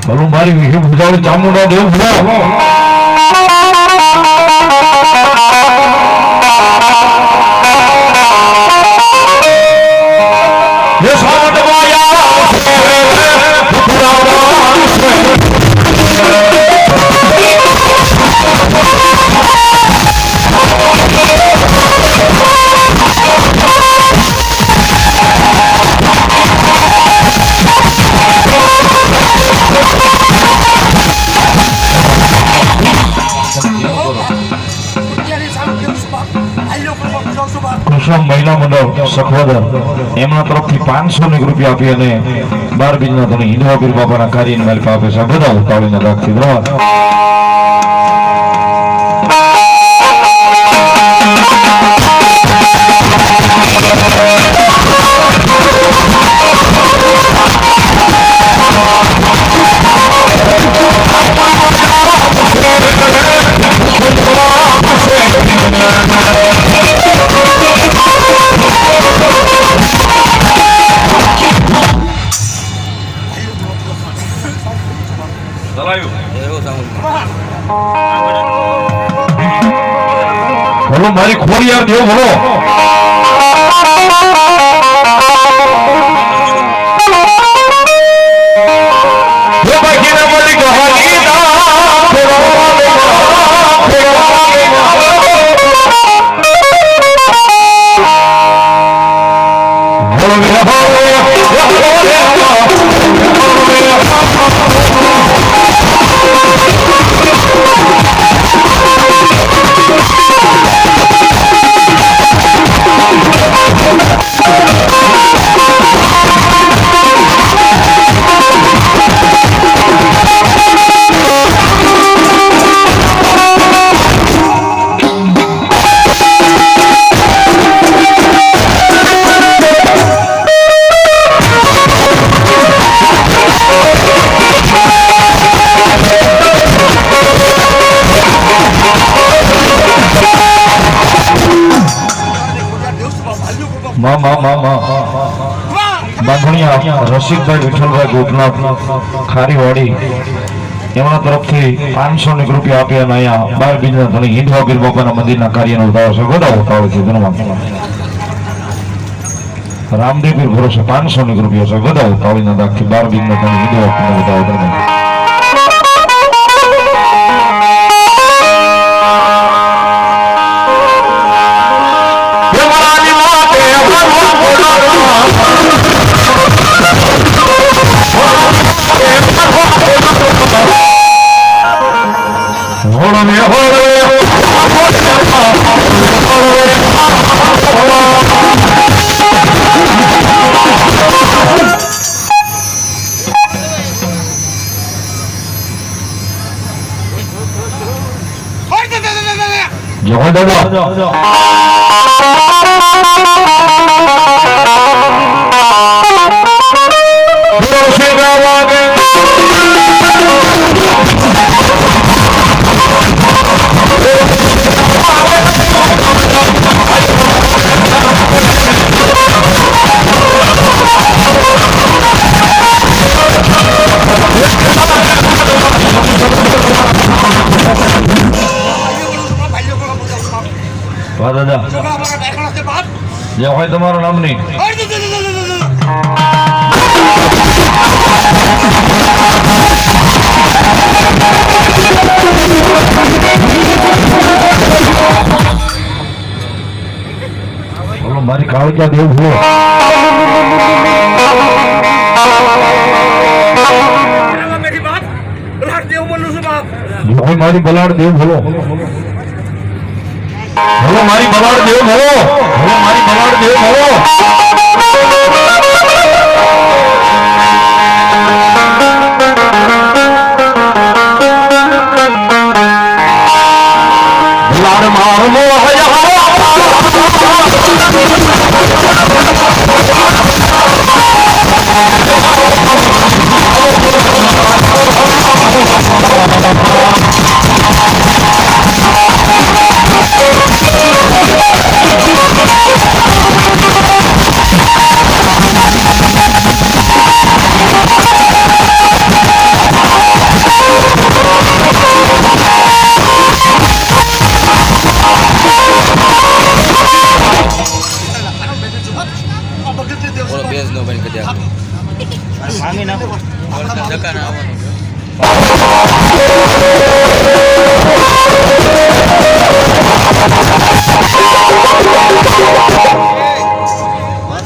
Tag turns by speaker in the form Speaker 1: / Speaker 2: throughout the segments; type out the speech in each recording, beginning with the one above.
Speaker 1: ભલું મારી વિશે બુજાવ ચામુંડા દેવ બુજાવ મહિલા મંડળ સખવદર એમના તરફથી 500 રૂપિયા આપી અને 12 બીજના ધણી હિન્દુ પીર બાપાના કાર્યની માલિક આપે છે. બધા ઉતાવળીને રાખતી ધન્યવાદ. બોલો મારી ખોડિયાર દેવ બોલો બાંધણીયા રસિકભાઈ વિઠ્ઠલભાઈ ગોપનાથ ખારીવાડી એમના તરફથી 500 રૂપિયા આપી અને અહીંયા 12 બીજના ધણી હિન્દુ પીર બાપાના મંદિરના કાર્યનો ઉતારો છે. બધા ઉતારો છે ધન્યવાદ. રામદેવ પીર ભરોસે 500 રૂપિયા છે. બધા ઉતાવળીના દાખથી 12 બીજના ધણી હિન્દુ પીરનો ઉતારો ધન્યવાદ. જય દાદા જે હોય તમારું નામ નહીં બોલો મારી કાળજા દેવ ભૂલો મારી બલાડ દેવ બોલો બોલો મારી બલાડ દેવ બોલો બોલો મારી બલાડ દેવ બોલો બલાડ મારલો
Speaker 2: બોલો બેઝ નો બની કદ્યા માંગી નાખો ધક્કા ના આવવાનું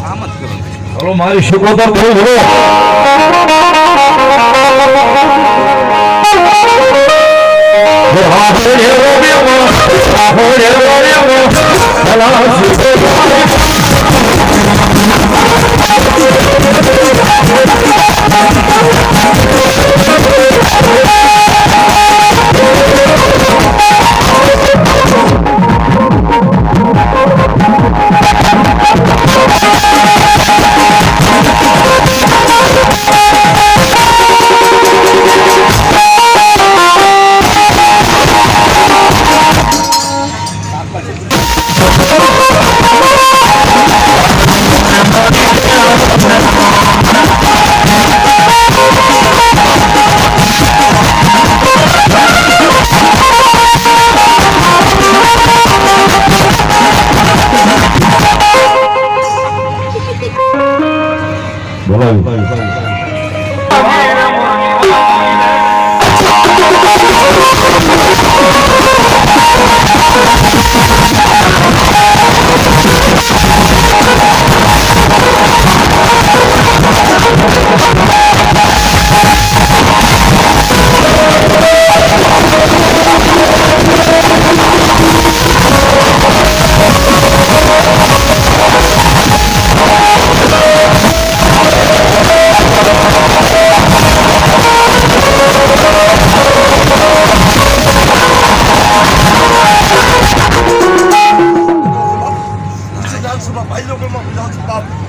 Speaker 2: આમ જ કરો
Speaker 1: બોલો મારી શિકોતર દેવ બોલો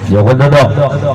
Speaker 1: જગત દાદા